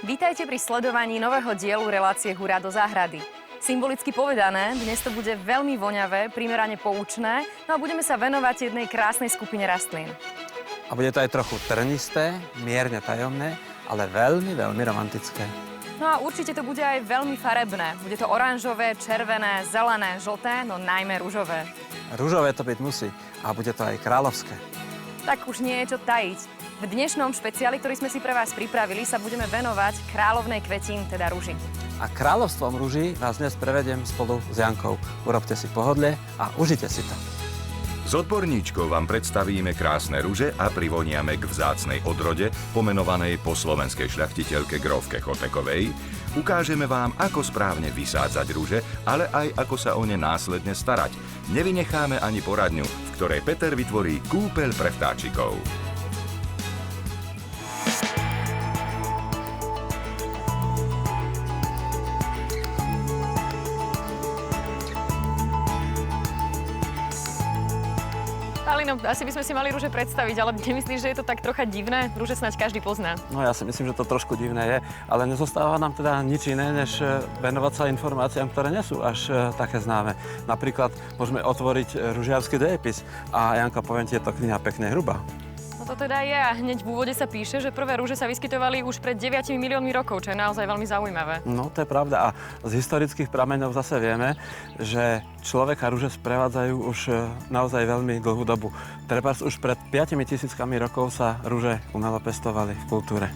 Vítajte pri sledovaní nového dielu relácie Hurá do záhrady. Symbolicky povedané, dnes to bude veľmi voňavé, primerane poučné, no a budeme sa venovať jednej krásnej skupine rastlín. A bude to aj trochu trnisté, mierne tajomné, ale veľmi, veľmi romantické. No a určite to bude aj veľmi farebné. Bude to oranžové, červené, zelené, žlté, no najmä ružové. Ružové to byť musí a bude to aj kráľovské. Tak už nie je čo tajiť. V dnešnom špeciáli, ktorý sme si pre vás pripravili, sa budeme venovať kráľovnej kvetín, teda ruži. A kráľovstvom ruží vás dnes prevediem spolu s Jankou. Urobte si pohodlie a užite si to. S odborníčkou vám predstavíme krásne ruže a privoniame k vzácnej odrode, pomenovanej po slovenskej šľachtiteľke grófke Chotekovej. Ukážeme vám, ako správne vysádzať ruže, ale aj ako sa o ne následne starať. Nevynecháme ani poradňu, v ktorej Peter vytvorí kúpeľ pre vtáčikov. No, asi by sme si mali rúže predstaviť, ale nemyslíš, že je to tak trocha divné? Rúže snáď každý pozná. No ja si myslím, že to trošku divné je, ale nezostáva nám teda nič iné, než venovať sa informáciám, ktoré nie sú až také známe. Napríklad môžeme otvoriť ružiarsky dejepis a Janka, poviem ti, je to kniha pekne hrubá. No to teda je a hneď v úvode sa píše, že prvé rúže sa vyskytovali už pred 9 miliónmi rokov, čo je naozaj veľmi zaujímavé. No to je pravda a z historických prameňov zase vieme, že človeka rúže sprevádzajú už naozaj veľmi dlhú dobu. Trebárs už pred 5000 rokov sa rúže umelo pestovali v kultúre.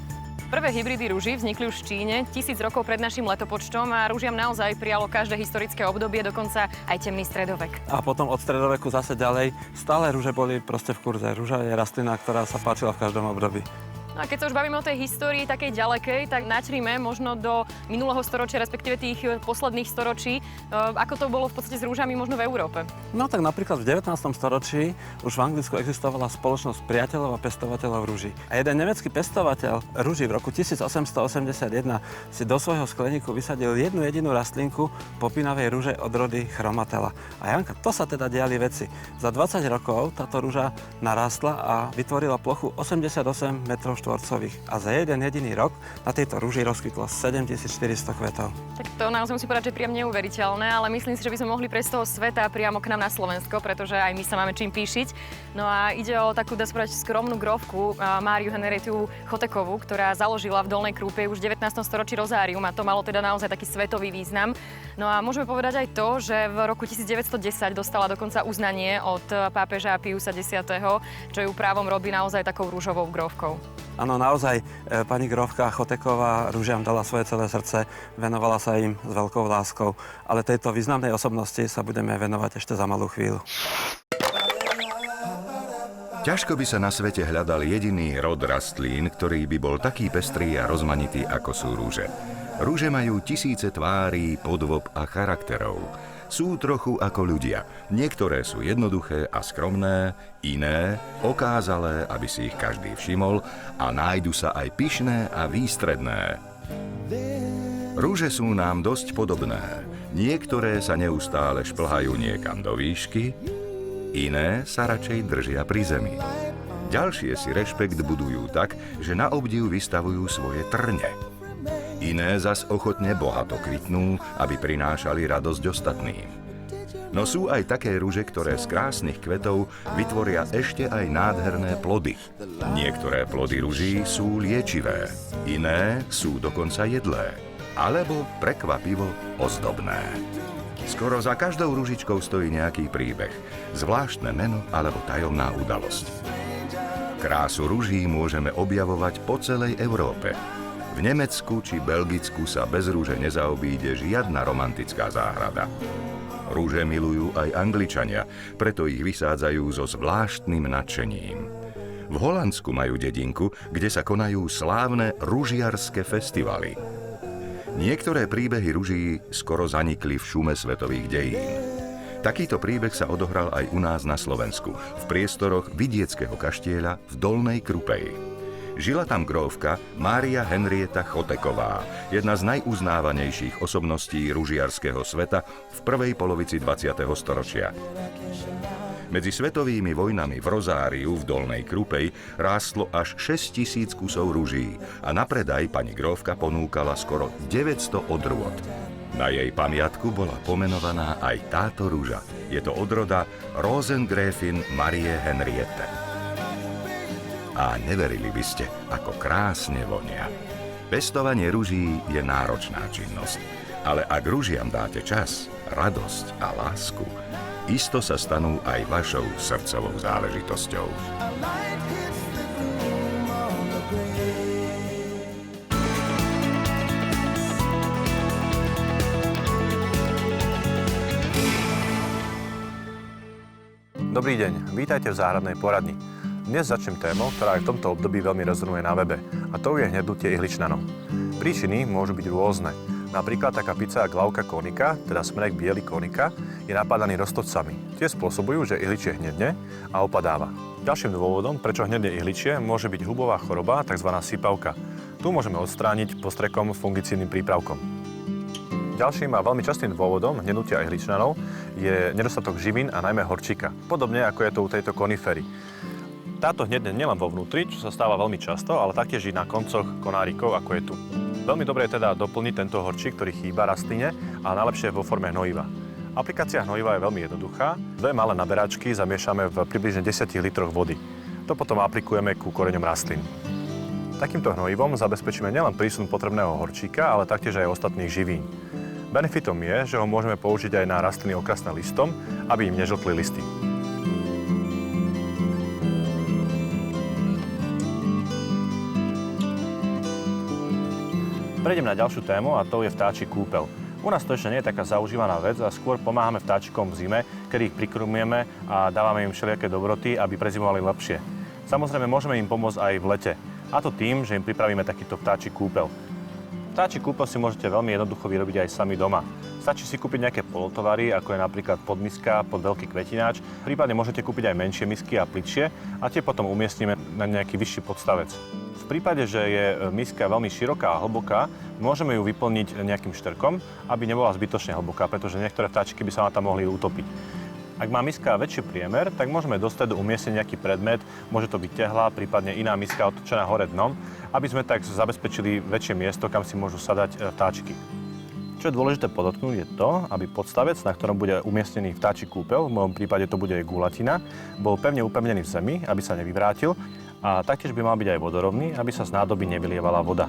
Prvé hybridy rúží vznikli už v Číne 1000 rokov pred našim letopočtom a rúžiam naozaj prijalo každé historické obdobie, dokonca aj temný stredovek. A potom od stredoveku zase ďalej stále rúže boli proste v kurze. Rúža je rastlina, ktorá sa páčila v každom období. No a keď sa už bavíme o tej histórii takej ďalekej, tak načrime možno do minulého storočia, respektíve tých posledných storočí, ako to bolo v podstate s rúžami možno v Európe. No tak napríklad v 19. storočí už v Anglicku existovala spoločnosť priateľov a pestovateľov rúží. A jeden nemecký pestovateľ rúží v roku 1881 si do svojho skleníku vysadil jednu jedinú rastlinku popínavej rúže od rody chromatela. A Janka, to sa teda diali veci. Za 20 rokov táto rúža narástla a vytvorila plochu 88 metrov štvorcových. A za jeden jediný rok na tejto rúži rozkvitlo 7400 kvetov. Tak to naozaj musím povedať, že priam neuveriteľné, ale myslím si, že by sme mohli prejsť z toho sveta priamo k nám na Slovensko, pretože aj my sa máme čím píšiť. No a ide o takú, dá sa povedať, skromnú grófku Máriu Henrietu Chotekovú, ktorá založila v Dolnej Krúpe už v 19. storočí rozárium a to malo teda naozaj taký svetový význam. No a môžeme povedať aj to, že v roku 1910 dostala dokonca uznanie od pápeža Piusa X, čo ju právom robí naozaj takou rúžovou grófkou. Áno, naozaj pani grófka Choteková rúžiam dala svoje celé srdce, venovala sa im s veľkou láskou, ale tejto významnej osobnosti sa budeme venovať ešte za malú chvíľu. Ťažko by sa na svete hľadal jediný rod rastlín, ktorý by bol taký pestrý a rozmanitý, ako sú rúže. Rúže majú tisíce tvárí, podôb a charakterov. Sú trochu ako ľudia. Niektoré sú jednoduché a skromné, iné okázalé, aby si ich každý všimol, a nájdu sa aj pyšné a výstredné. Rúže sú nám dosť podobné. Niektoré sa neustále šplhajú niekam do výšky, iné sa radšej držia pri zemi. Ďalšie si rešpekt budujú tak, že na obdiv vystavujú svoje trne. Iné zas ochotne bohato kvitnú, aby prinášali radosť ostatným. No sú aj také rúže, ktoré z krásnych kvetov vytvoria ešte aj nádherné plody. Niektoré plody ruží sú liečivé, iné sú dokonca jedlé, alebo prekvapivo ozdobné. Skoro za každou ružičkou stojí nejaký príbeh, zvláštne meno alebo tajomná udalosť. Krásu ruží môžeme objavovať po celej Európe. V Nemecku či Belgicku sa bez rúže nezaobíde žiadna romantická záhrada. Rúže milujú aj Angličania, preto ich vysádzajú so zvláštnym nadšením. V Holandsku majú dedinku, kde sa konajú slávne ružiarske festivaly. Niektoré príbehy ruží skoro zanikli v šume svetových dejín. Takýto príbeh sa odohral aj u nás na Slovensku, v priestoroch vidieckého kaštieľa v Dolnej Krupeji. Žila tam grófka Mária Henrieta Choteková, jedna z najuznávanejších osobností ružiarského sveta v prvej polovici 20. storočia. Medzi svetovými vojnami v Rozáriu v Dolnej Krupej rástlo až 6 000 kusov ruží a na predaj pani grófka ponúkala skoro 900 odrôd. Na jej pamiatku bola pomenovaná aj táto rúža. Je to odroda Rosengräfin Marie Henriette. A neverili by ste, ako krásne vonia. Pestovanie ruží je náročná činnosť, ale ak ružiam dáte čas, radosť a lásku, isto sa stanú aj vašou srdcovou záležitosťou. Dobrý deň, vítajte v záhradnej poradni. Dnes začnem témou, ktorá aj v tomto období veľmi rezonuje na webe, a to je hnednutie ihličnanom. Príčiny môžu byť rôzne. Napríklad taká pizza Glauca conica, teda smrek biely konika, je napádaný roztocami. Tie spôsobujú, že ihličie hnedne a opadáva. Ďalším dôvodom, prečo hnedne ihličie, môže byť hubová choroba, tzv. Sypavka. Tu môžeme odstrániť postrekom fungicídnym prípravkom. Ďalším a veľmi častým dôvodom hnednutia ihličnanov je nedostatok živín a najmä horčíka, podobne ako je to u tejto konifery. Táto hnedne nielen vo vnútri, čo sa stáva veľmi často, ale taktiež i na koncoch konárikov, ako je tu. Veľmi dobre je teda doplniť tento horčík, ktorý chýba rastline, a najlepšie vo forme hnojiva. Aplikácia hnojiva je veľmi jednoduchá. 2 malé naberačky zamiešame v približne 10 litroch vody. To potom aplikujeme ku koreňom rastlín. Takýmto hnojivom zabezpečíme nielen prísun potrebného horčíka, ale taktiež aj ostatných živín. Benefitom je, že ho môžeme použiť aj na rastliny okrasné listom, aby im nežltli listy. Prejdem na ďalšiu tému, a to je vtáčik kúpeľ. U nás to ešte nie je taká zaužívaná vec a skôr pomáhame vtáčikom v zime, kedy ich prikrmujeme a dávame im všelijaké dobroty, aby prezimovali lepšie. Samozrejme, môžeme im pomôcť aj v lete. A to tým, že im pripravíme takýto vtáčik kúpeľ. Vtáčik kúpeľ si môžete veľmi jednoducho vyrobiť aj sami doma. Stačí si kúpiť nejaké polotovary, ako je napríklad podmiska pod veľký kvetináč. Prípadne môžete kúpiť aj menšie misky a plyčšie a tie potom umiestnime na nejaký vyšší podstavec. V prípade, že je miska veľmi široká a hlboká, môžeme ju vyplniť nejakým štrkom, aby nebola zbytočne hlboká, pretože niektoré vtáčiky by sa na tam mohli utopiť. Ak má miska väčší priemer, tak môžeme do stredu umiestniť nejaký predmet, môže to byť tehla, prípadne iná miska otočená hore dnom, aby sme tak zabezpečili väčšie miesto, kam si môžu sadať vtáčiky. Čo je dôležité podotknúť je to, aby podstavec, na ktorom bude umiestnený vtáčik kúpeľ, v mojom prípade to bude gulatina, bol pevne upevnený v zemi, aby sa nevyvrátil, a taktiež by mal byť aj vodorovný, aby sa z nádoby nevylievala voda.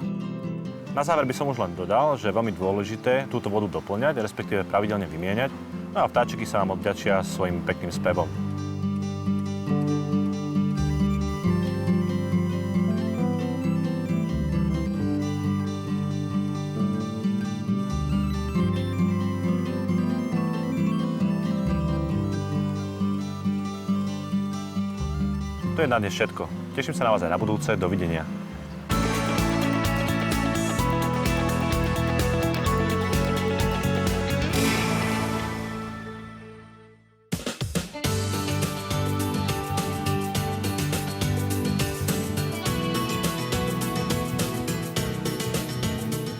Na záver by som už len dodal, že je veľmi dôležité túto vodu doplňať, respektíve pravidelne vymieňať, no a vtáčiky sa nám odvďačia svojim pekným spevom. To je na dnes všetko. Teším sa na vás aj na budúce. Dovidenia.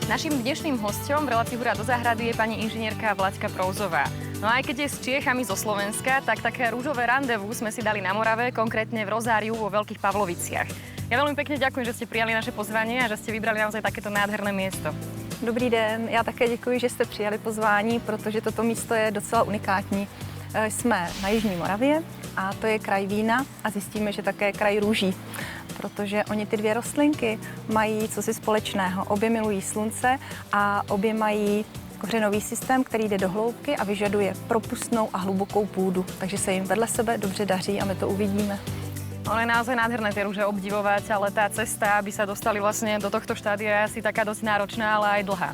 Naším dnešným hosťom v relácii Hurá do záhrady je pani inžinierka Vlaďka Prouzová. No a aj keď je s Čiechami zo Slovenska, tak také rúžové randevu sme si dali na Morave, konkrétne v Rozáriu vo Veľkých Pavloviciach. Ja veľmi pekne ďakujem, že ste prijali naše pozvanie a že ste vybrali naozaj takéto nádherné miesto. Dobrý den, já také děkuji, že jste přijali pozvání, protože toto místo je docela unikátní. Jsme na Jižní Moravě a to je kraj vína a zjistíme, že také kraj růží, protože oni ty 2 rostlinky mají cosi společného. Obě milují slunce a obě mají kořenový systém, který jde do hloubky a vyžaduje propustnou a hlubokou půdu, takže se jim vedle sebe dobře daří a my to uvidíme. Ono je naozaj nádherné tie rúže obdivovať, ale tá cesta, aby sa dostali vlastne do tohto štádia, je asi taká dosť náročná, ale aj dlhá.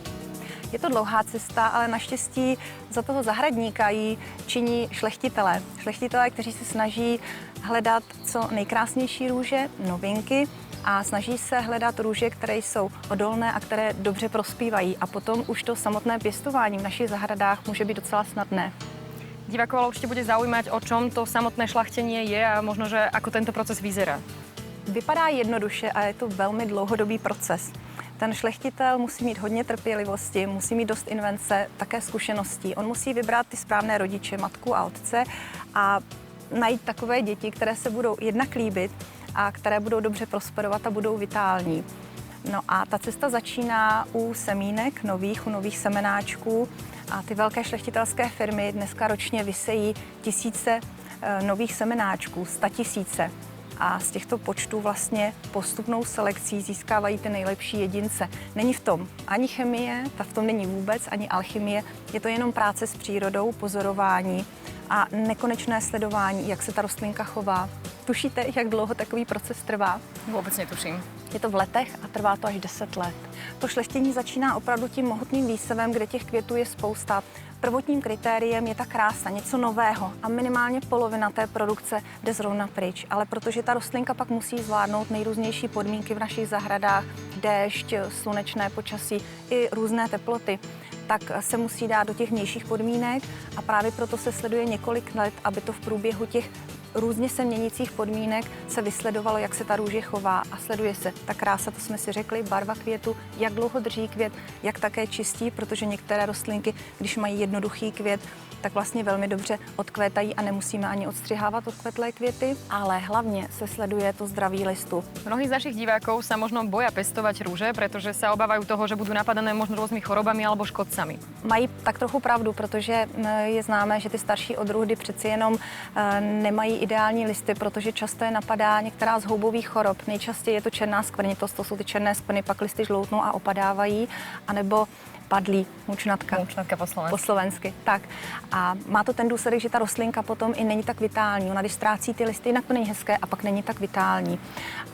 Je to dlouhá cesta, ale naštěstí za toho zahradníka ji činí šlechtitelé. Šlechtitelé, kteří se snaží hledat co nejkrásnější růže, novinky a snaží se hledat růže, které jsou odolné a které dobře prospívají. A potom už to samotné pěstování v našich zahradách může být docela snadné. Divákov ale určite bude zaujímať, o čom to samotné šlachtenie je a možno, že ako tento proces vyzerá. Vypadá jednoduše a je to velmi dlouhodobý proces. Ten šlechtitel musí mít hodně trpělivosti, musí mít dost invence, také zkušeností. On musí vybrat ty správné rodiče, matku a otce a najít takové děti, které se budou jednak líbit a které budou dobře prosperovat a budou vitální. No a ta cesta začíná u semínek nových, u nových semenáčků a ty velké šlechtitelské firmy dneska ročně vysejí tisíce nových semenáčků, 100 000. A z těchto počtů vlastně postupnou selekcí získávají ty nejlepší jedince. Není v tom ani chemie, ta v tom není vůbec, ani alchymie, je to jenom práce s přírodou, pozorování a nekonečné sledování, jak se ta rostlinka chová. Tušíte, jak dlouho takový proces trvá? Vôbec netuším. Je to v letech a trvá to až 10 let. To šlechtění začíná opravdu tím mohutným výsevem, kde těch květů je spousta. Prvotním kritériem je ta krása, něco nového a minimálně polovina té produkce jde zrovna pryč. Ale protože ta rostlinka pak musí zvládnout nejrůznější podmínky v našich zahradách, déšť, slunečné počasí i různé teploty, tak se musí dát do těch vnějších podmínek a právě proto se sleduje několik let, aby to v průběhu těch různě se měnících podmínek se vysledovalo, jak se ta růže chová a sleduje se ta krása, to jsme si řekli, barva květu, jak dlouho drží květ, jak také čistí, protože některé rostlinky, když mají jednoduchý květ, tak vlastně velmi dobře odkvétají a nemusíme ani odstřihávat odkvetlé květy, ale hlavně se sleduje to zdraví listu. Mnohí z našich divákov sa možno boja pestovať rúže, pretože sa obávajú toho, že budú napadané možno rôznymi chorobami alebo škodcami. Mají tak trochu pravdu, protože je známé, že ty starší odrůdy přeci jenom nemají ideální listy, protože často je napadá některá z houbových chorob. Nejčastěji je to černá skvrnitost, to jsou ty černé skvrny, pak listy žloutnou a opadávají, anebo padlí, mučnatka. Mučnatka Po slovensky, tak. A má to ten důsledek, že ta rostlinka potom i není tak vitální. Ona když ztrácí ty listy, jinak to není hezké a pak není tak vitální.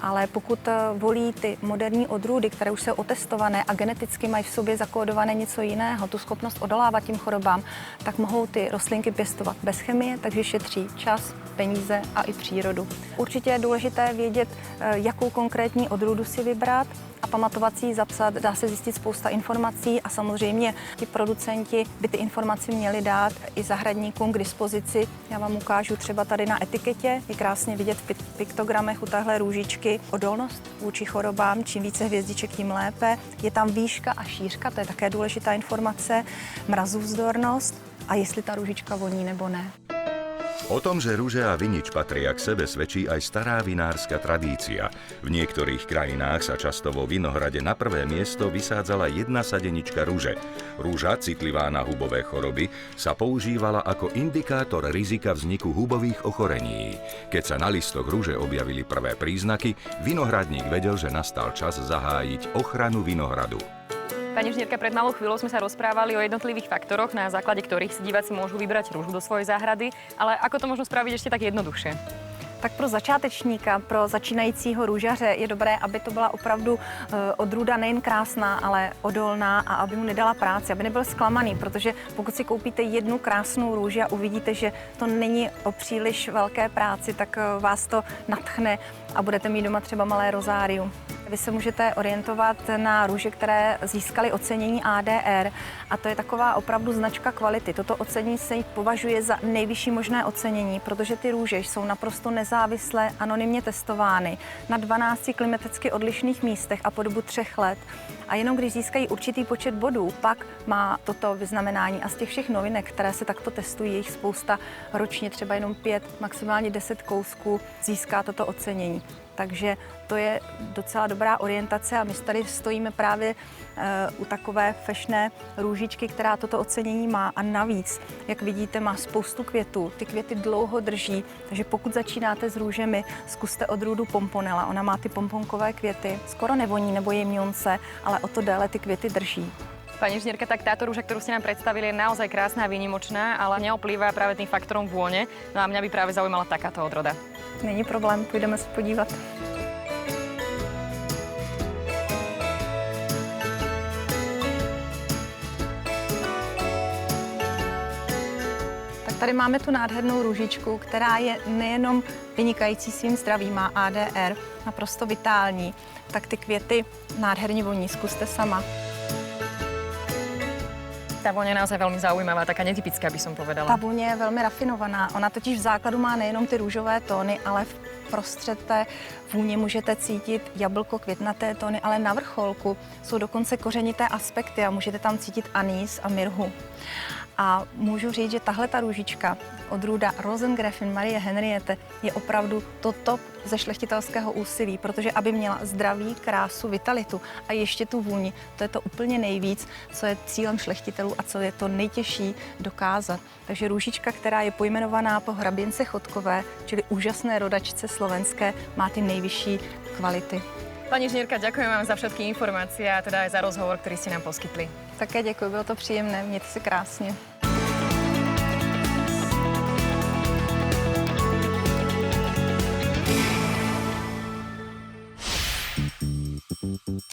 Ale pokud volí ty moderní odrůdy, které už jsou otestované a geneticky mají v sobě zakódované něco jiného, tu schopnost odolávat tím chorobám, tak mohou ty rostlinky pěstovat bez chemie, takže šetří čas, peníze a i přírodu. Určitě je důležité vědět, jakou konkrétní odrůdu si vybrat a pamatovat si ji zapsat. Dá se zjistit spousta informací a samozřejmě ti producenti by ty informace měli dát i zahradníkům k dispozici. Já vám ukážu třeba tady na etiketě, je krásně vidět v piktogramech u tahle růžičky odolnost vůči chorobám, čím více hvězdiček, tím lépe. Je tam výška a šířka, to je také důležitá informace, mrazovzdornost a jestli ta růžička voní nebo ne. O tom, že ruže a vinič patria k sebe, svedčí aj stará vinárska tradícia. V niektorých krajinách sa často vo vinohrade na prvé miesto vysádzala jedna sadenička ruže. Rúža, citlivá na hubové choroby, sa používala ako indikátor rizika vzniku hubových ochorení. Keď sa na listoch ruže objavili prvé príznaky, vinohradník vedel, že nastal čas zahájiť ochranu vinohradu. Pani inžinierka, pred malou chvíľou sme sa rozprávali o jednotlivých faktoroch, na základe ktorých si diváci môžu vybrať rúžu do svojej záhrady, ale ako to možno spraviť ešte tak jednoduchšie? Tak pro začátečníka, pro začínajícího růžaře je dobré, aby to byla opravdu odrůda nejen krásná, ale odolná a aby mu nedala práci, aby nebyl zklamaný, protože pokud si koupíte jednu krásnou růži a uvidíte, že to není o příliš velké práci, tak vás to nadchne a budete mít doma třeba malé rozárium. Vy se můžete orientovat na růže, které získaly ocenění ADR a to je taková opravdu značka kvality. Toto ocenění se považuje za nejvyšší možné ocenění, protože ty růže jsou naprosto nezávisle anonymně testovány na 12 klimaticky odlišných místech a po dobu 3 let. A jenom když získají určitý počet bodů, pak má toto vyznamenání. A z těch všech novinek, které se takto testují, je jich spousta, ročně třeba jenom 5, maximálně 10 kousků získá toto ocenění. Takže to je docela dobrá orientace a my tady stojíme právě u takové fešné růžičky, která toto ocenění má a navíc, jak vidíte, má spoustu květů. Ty květy dlouho drží, takže pokud začínáte s růžemi, zkuste odrůdu pomponela. Ona má ty pomponkové květy, skoro nevoní nebo jemňonce, ale o to déle ty květy drží. Pani inžinierka, tak táto rúža, ktorú ste nám predstavili, je naozaj krásna a výnimočná, ale neoplýva práve tým faktorom vône. No a mňa by práve zaujímala takáto odroda. Není problém, půjdeme se podívat. Tak tady máme tu nádhernou růžičku, která je nejenom vynikající svým zdravím, má ADR, naprosto vitální. Tak ty květy nádherně voní, zkuste sama. Tá vôňa je naozaj veľmi zaujímavá, taká netypická, by som povedala. Ta vůně je velmi rafinovaná. Ona totiž v základu má nejenom ty růžové tóny, ale v prostřed té vůně můžete cítit jablko, květnaté tóny, ale na vrcholku jsou dokonce kořenité aspekty a můžete tam cítit anýs a mirhu. A můžu říct, že tahle ta růžička odrůda Rosengräfin Marie Henriette je opravdu to top ze šlechtitelského úsilí, protože aby měla zdraví, krásu, vitalitu a ještě tu vůni, to je to úplně nejvíc, co je cílem šlechtitelů a co je to nejtěžší dokázat. Takže růžička, která je pojmenovaná po hraběnce Chodkové, čili úžasné rodačce slovenské, má ty nejvyšší kvality. Pani inžinierka, ďakujem vám za všetky informácie a teda aj za rozhovor, ktorý ste nám poskytli. Také děkuji, bylo to příjemné, mějte se krásně.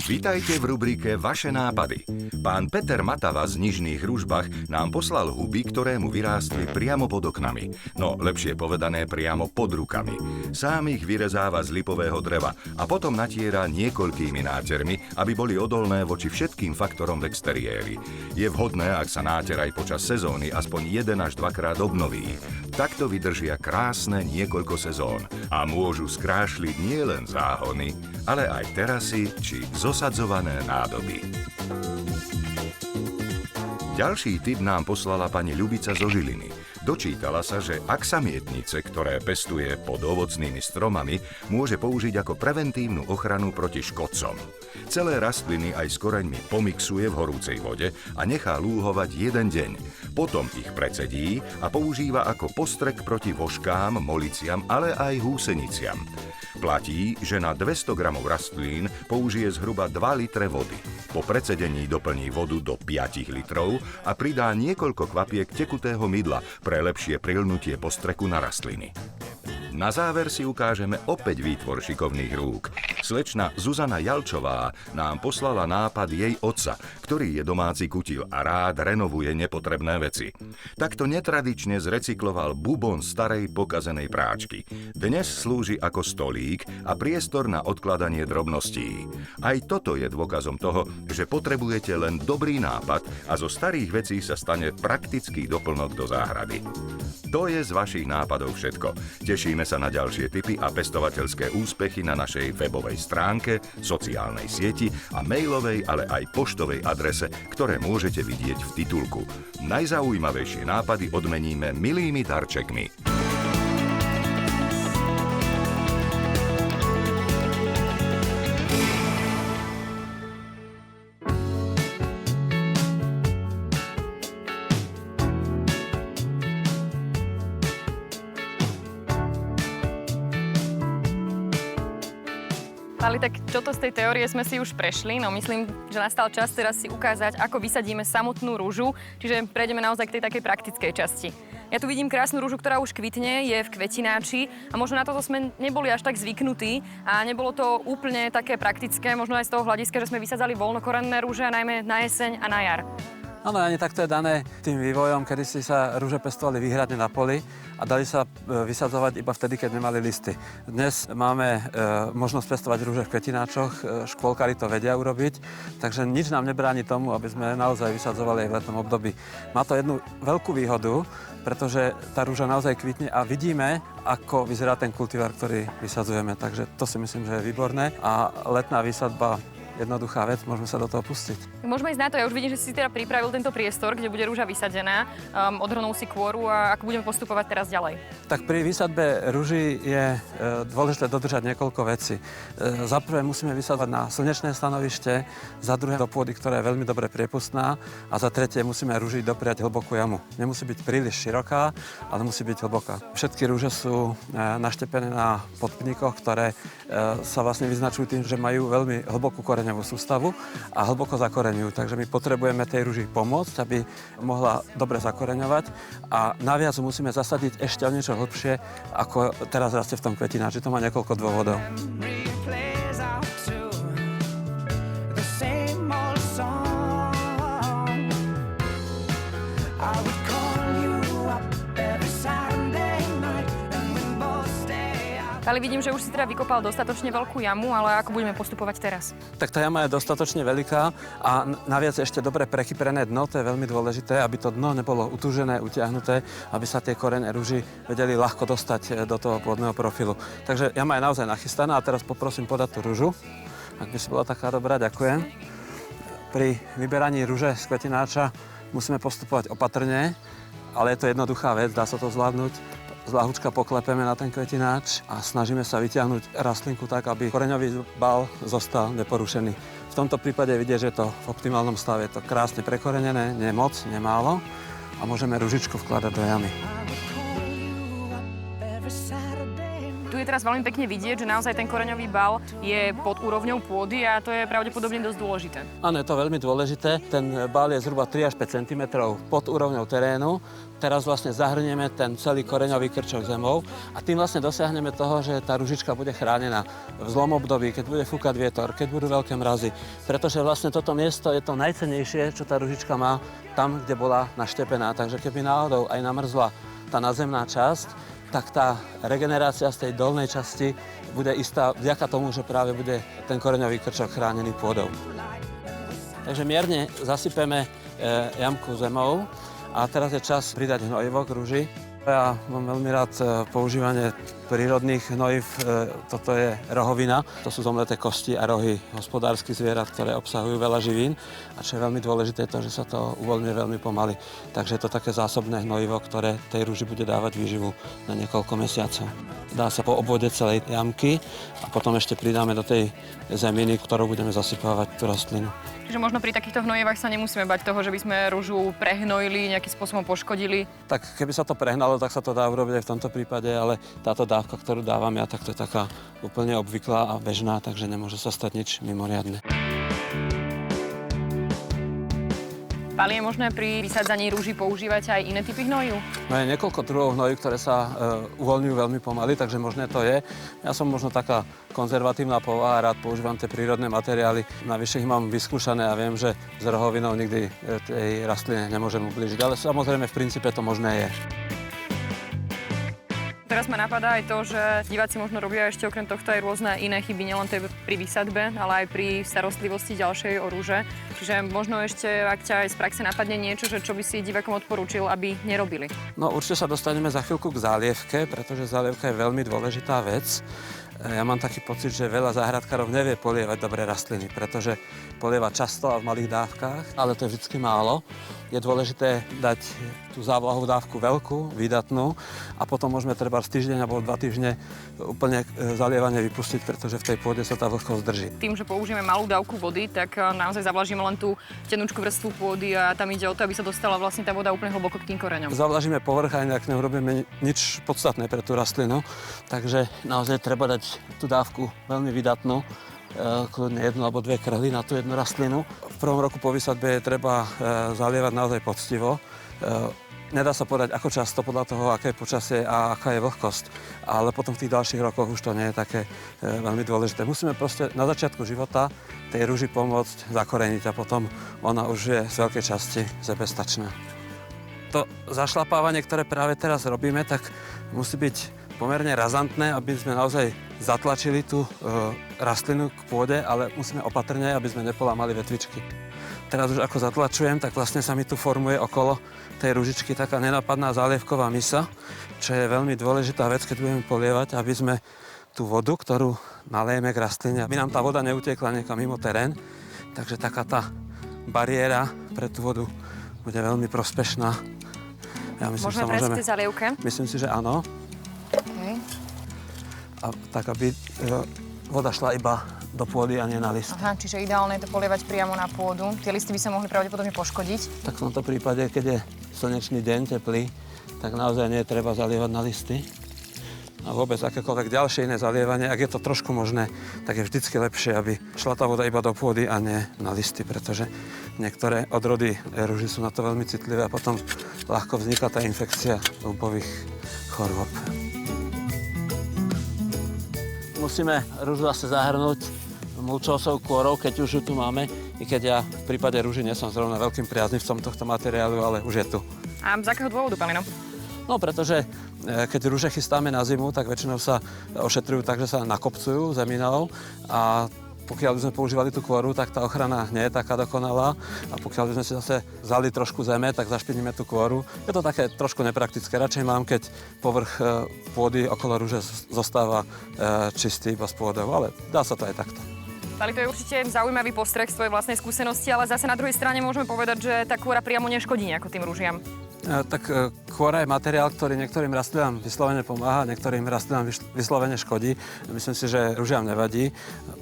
Vítajte v rubrike Vaše nápady. Pán Peter Matava z Nižných Ružbách nám poslal huby, ktoré mu vyrástli priamo pod oknami. No, lepšie povedané, priamo pod rukami. Sám ich vyrezáva z lipového dreva a potom natiera niekoľkými nátermi, aby boli odolné voči všetkým faktorom v exteriéri. Je vhodné, ak sa náter aj počas sezóny aspoň 1 až 2 krát obnoví. Takto vydržia krásne niekoľko sezón a môžu skrášliť nielen záhony, ale aj terasy či zosadzované nádoby. Ďalší tip nám poslala pani Ľubica zo Žiliny. Dočítala sa, že aksamietnice, ktoré pestuje pod ovocnými stromami, môže použiť ako preventívnu ochranu proti škodcom. Celé rastliny aj s koreňmi pomixuje v horúcej vode a nechá lúhovať 1 deň. Potom ich precedí a používa ako postrek proti vožkám, moliciam, ale aj húseniciam. Platí, že na 200 gramov rastlín použije zhruba 2 litre vody. Po precedení doplní vodu do 5 litrov a pridá niekoľko kvapiek tekutého mydla pre lepšie prilnutie postreku na rastliny. Na záver si ukážeme opäť výtvor šikovných rúk. Slečna Zuzana Jalčová nám poslala nápad jej otca, ktorý je domáci kutil a rád renovuje nepotrebné veci. Takto netradične zrecykloval bubon starej pokazenej práčky. Dnes slúži ako stolík a priestor na odkladanie drobností. Aj toto je dôkazom toho, že potrebujete len dobrý nápad a zo starých vecí sa stane praktický doplnok do záhrady. To je z vašich nápadov všetko. Tešíme sa na ďalšie tipy a pestovateľské úspechy na našej webovej stránke, sociálnej sieti a mailovej, ale aj poštovej adrese, ktoré môžete vidieť v titulku. Najzaujímavejšie nápady odmeníme milými darčekmi. Ale tak čo-to z tej teórie sme si už prešli, no myslím, že nastal čas teraz si ukázať, ako vysadíme samotnú rúžu, čiže prejdeme naozaj k tej takej praktickej časti. Ja tu vidím krásnu rúžu, ktorá už kvitne, je v kvetináči a možno na toto sme neboli až tak zvyknutí a nebolo to úplne také praktické, možno aj z toho hľadiska, že sme vysadzali voľnokorenné rúže, najmä na jeseň a na jar. Áno, ani takto je dané tým vývojom, kedy si sa rúže pestovali výhradne na poli a dali sa vysadzovať iba vtedy, keď nemali listy. Dnes máme možnosť pestovať rúže v kvetináčoch, škôlkari to vedia urobiť, takže nič nám nebráni tomu, aby sme naozaj vysadzovali aj v letnom období. Má to jednu veľkú výhodu, pretože tá rúža naozaj kvitne a vidíme, ako vyzerá ten kultivár, ktorý vysadzujeme, takže to si myslím, že je výborné a letná výsadba jednoduchá vec, môžeme sa do toho pustiť. Môžeme ísť na to, ja už vidím, že si teda pripravil tento priestor, kde bude rúža vysadená, odhrnul si kôru a ako budeme postupovať teraz ďalej? Tak pri výsadbe rúží je dôležité dodržať niekoľko vecí. Za prvé musíme vysadzovať na slnečné stanovište, za druhé do pôdy, ktorá je veľmi dobre priepustná a za tretie musíme rúži dopriať hlbokú jamu. Nemusí byť príliš široká, ale musí byť hlboká. Všetky rúže sú naštepené na podpníkoch, ktoré sa vlastne vyznačujú tým, že majú veľmi hlbokú koreňovú sústavu a hlboko zakoreňujú. Takže my potrebujeme tej rúži pomôcť, aby mohla dobre zakoreňovať a naviac musíme zasadiť ešte o niečo hlbšie, ako teraz rastie v tom kvetináči. To má niekoľko dôvodov. Ale vidím, že už si teda vykopal dostatočne veľkú jamu, ale ako budeme postupovať teraz? Tak tá jama je dostatočne veľká a naviac ešte dobre prechyprené dno, to je veľmi dôležité, aby to dno nebolo utúžené, utiahnuté, aby sa tie korene rúži vedeli ľahko dostať do toho pôdneho profilu. Takže jama je naozaj nachystaná a teraz poprosím podať tú rúžu. Ak by si bola taká dobrá, ďakujem. Pri vyberaní rúže z kvetináča Musíme postupovať opatrne, ale je to jednoduchá vec, dá sa to zvládnuť. Z ľahučka poklepeme na ten kvetináč a snažíme sa vyťahnuť rastlinku tak, aby koreňový bal zostal neporušený. V tomto prípade vidieť, že je to v optimálnom stave. Je to krásne prekorenené, nie moc, nie málo a môžeme ružičku vkladať do jamy. Tu je teraz veľmi pekne vidieť, že naozaj ten koreňový bal je pod úrovňou pôdy a to je pravdepodobne dosť dôležité. Áno, je to veľmi dôležité. Ten bal je zhruba 3 až 5 cm pod úrovňou terénu. Teraz vlastne zahrnieme ten celý koreňový krčok zemou a tým vlastne dosiahneme toho, že tá ružička bude chránená v zlom období, keď bude fúkať vietor, keď budú veľké mrazy. Pretože vlastne toto miesto je to najcennejšie, čo tá ružička má tam, kde bola naštepená. Takže keby náhodou aj namrzla tá nazemná časť, tak tá regenerácia z tej dolnej časti bude istá vďaka tomu, že práve bude ten koreňový krčok chránený pôdou. Takže mierne zasypeme jamku zemou a teraz je čas pridať hnojivo k ruži. Ja mám veľmi rád používanie prírodných hnojív. Toto je rohovina. To sú zomleté kosti a rohy hospodárskych zvierat, ktoré obsahujú veľa živín. A čo je veľmi dôležité, je to, že sa to uvoľňuje veľmi pomaly. Takže je to také zásobné hnojivo, ktoré tej ruži bude dávať výživu na niekoľko mesiacov. Dá sa po obvode celej jamky a potom ešte pridáme do tej zeminy, ktorou budeme zasypávať tú rastlinu. Čiže možno pri takýchto hnojivách sa nemusíme bať toho, že by sme ružu prehnojili, nejakým spôsobom poškodili. Tak keby sa to prehnalo, tak sa to dá urobiť aj v tomto prípade, ale táto dávka, ktorú dávam ja, tak to je taká úplne obvyklá a bežná, takže nemôže sa stať nič mimoriadne. Pali, je možné pri vysádzaní rúží používať aj iné typy hnojív? No je niekoľko druhov hnojív, ktoré sa uvoľňujú veľmi pomaly, takže možné to je. Ja som možno taká konzervatívna povaha, rád používam tie prírodné materiály. Navyše ich mám vyskúšané a viem, že s rohovinou nikdy tej rastline nemôžem ublížiť, ale samozrejme v princípe to možné je. Teraz ma napadá aj to, že diváci možno robia ešte okrem tohto aj rôzne iné chyby, nielen pri výsadbe, ale aj pri starostlivosti ďalšej o rúže. Čiže možno ešte, ak ťa aj z praxe napadne niečo, čo by si divákom odporúčil, aby nerobili. No určite sa dostaneme za chvíľku k zálievke, pretože zálievka je veľmi dôležitá vec. Ja mám taký pocit, že veľa záhradkárov nevie polievať dobré rastliny, pretože polieva často a v malých dávkach, ale to je vždy málo. Je dôležité dať tú závlahovú dávku veľkú, výdatnú a potom môžeme treba z týždeň alebo 2 týždne úplne zalievanie vypustiť, pretože v tej pôde sa tá vlhkosť drží. Tým, že použijeme malú dávku vody, tak naozaj zavlažíme len tú tenúčku vrstvu pôdy a tam ide o to, aby sa dostala vlastne tá voda úplne hlboko k tým koreňom. Zavlažíme povrch a inak neurobíme nič podstatné pre tú rastlinu, takže naozaj treba dať tú dávku veľmi vydatnú, kľudne 1 alebo 2 krhly na tú jednu rastlinu. V prvom roku po vysadbe je treba zalievať naozaj poctivo. Nedá sa povedať, ako často, podľa toho, aké je počasie a aká je vlhkosť. Ale potom v tých ďalších rokoch už to nie je také veľmi dôležité. Musíme proste na začiatku života tej ruži pomôcť zakoreniť a potom ona už je z veľkej časti sebestačná. To zašlapávanie, ktoré práve teraz robíme, tak musí byť pomerne razantné, aby sme naozaj zatlačili tú rastlinu k pôde, ale musíme opatrne, aby sme nepolámali vetvičky. Teraz už ako zatlačujem, tak vlastne sa mi tu formuje okolo tej ružičky taká nenápadná zálievková mysa, čo je veľmi dôležitá vec, keď budeme polievať, aby sme tú vodu, ktorú nalejeme k rastline, aby nám tá voda neutekla niekam mimo terén. Takže taká tá bariéra pre tú vodu bude veľmi prospešná. Ja myslím, môžeme prejsť k tej zalievke? Myslím si, že áno. Okay. A tak, aby voda šla iba do pôdy a nie na list. Aha, čiže ideálne je to polievať priamo na pôdu. Tie listy by sa mohli pravdepodobne poškodiť. Tak v tomto prípade, keď je slnečný deň, teplý, tak naozaj nie je treba zalievať na listy. A vôbec akékoľvek ďalšie iné zalievanie, ak je to trošku možné, tak je vždycky lepšie, aby šla tá voda iba do pôdy a nie na listy, pretože niektoré odrody ruží sú na to veľmi citlivé a potom ľahko vzniká tá infekcia ľubových chorôb. Musíme ružu zase zahrnúť mulčovou kôrou, keď už ju tu máme, i keď ja v prípade ruži nie som zrovna veľkým priaznivcom tohto materiálu, ale už je tu. A z akého dôvodu, Palino? No, pretože keď rúže chystáme na zimu, tak väčšinou sa ošetrujú tak, že sa nakopcujú zeminou a pokiaľ by sme používali tú kôru, tak tá ochrana nie je taká dokonalá a pokiaľ by sme si zase vzali trošku zeme, tak zašpiníme tú kôru. Je to také trošku nepraktické. Radšej mám, keď povrch pôdy okolo rúže zostáva čistý iba s pôdou, ale dá sa to aj takto. Pali, to je určite zaujímavý postreh z tvojej vlastnej skúsenosti, ale zase na druhej strane môžeme povedať, že tá kôra priamo neškodí nejako tým rúžiam. Tak kôra je materiál, ktorý niektorým rastlinám vyslovene pomáha, niektorým rastlinám vyslovene škodí. Myslím si, že rúžiam nevadí.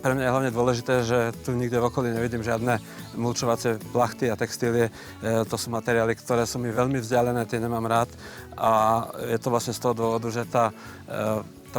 Pre mňa je hlavne dôležité, že tu nikde v okolí nevidím žiadne mulčovacie plachty a textílie. To sú materiály, ktoré sú mi veľmi vzdialené, tie nemám rád. A je to vlastne z toho dôvodu, že tá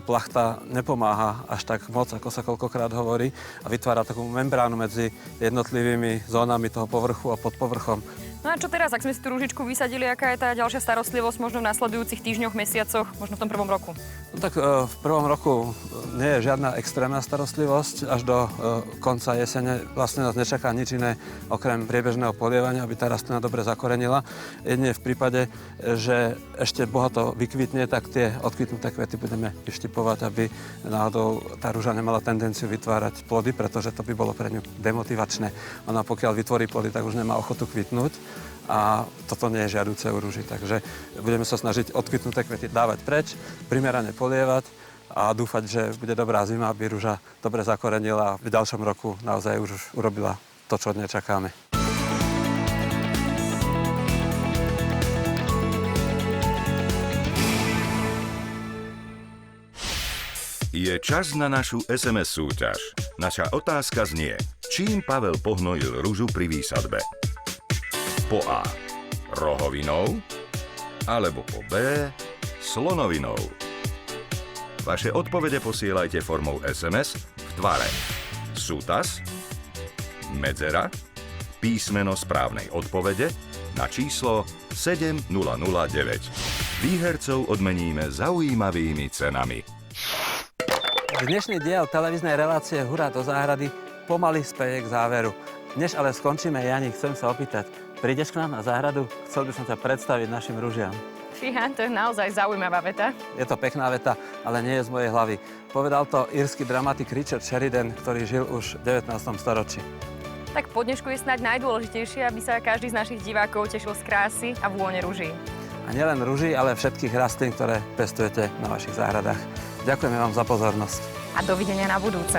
plachta nepomáha až tak moc, ako sa koľkokrát hovorí, a vytvára takú membránu medzi jednotlivými zónami toho povrchu a pod povrchom. No a čo teraz, ak sme si tú rúžičku vysadili, aká je tá ďalšia starostlivosť možno v nasledujúcich týždňoch, mesiacoch, možno v tom prvom roku? No tak v prvom roku nie je žiadna extrémna starostlivosť. Až do konca jesene vlastne nás nečaká nič iné, okrem priebežného polievania, aby tá rastlina dobre zakorenila. Jedine v prípade, že ešte bohato vykvitne, tak tie odkvitnuté kvety budeme vyštipovať, aby náhodou tá rúža nemala tendenciu vytvárať plody, pretože to by bolo pre ňu demotivačné. Ona pokiaľ vytvorí plody, tak už nemá ochotu kvitnúť. A toto nie je žiaduce u rúži, takže budeme sa snažiť odkvitnuté kvety dávať preč, primerane polievať a dúfať, že bude dobrá zima, aby rúža dobre zakorenila a v ďalšom roku naozaj už urobila to, čo od nej čakáme. Je čas na našu SMS súťaž. Naša otázka znie, čím Pavel pohnojil ružu pri výsadbe? Po A. rohovinou, alebo po B. slonovinou. Vaše odpovede posielajte formou SMS v tvare sútas, medzera, písmeno správnej odpovede na číslo 7009. Výhercov odmeníme zaujímavými cenami. Dnešný diel televíznej relácie Hurá do záhrady pomaly speje k záveru. Než ale skončíme, Jani, chcem sa opýtať, prídeš k nám na záhradu? Chcel by som ťa predstaviť našim rúžiam. Fíha, to je naozaj zaujímavá veta. Je to pekná veta, ale nie je z mojej hlavy. Povedal to írsky dramatik Richard Sheridan, ktorý žil už v 19. storočí. Tak po dnešku je snáď najdôležitejšie, aby sa každý z našich divákov tešil z krásy a vône ruží. A nielen ruží, ale všetkých rastlín, ktoré pestujete na vašich záhradách. Ďakujeme vám za pozornosť. A dovidenia na budúce.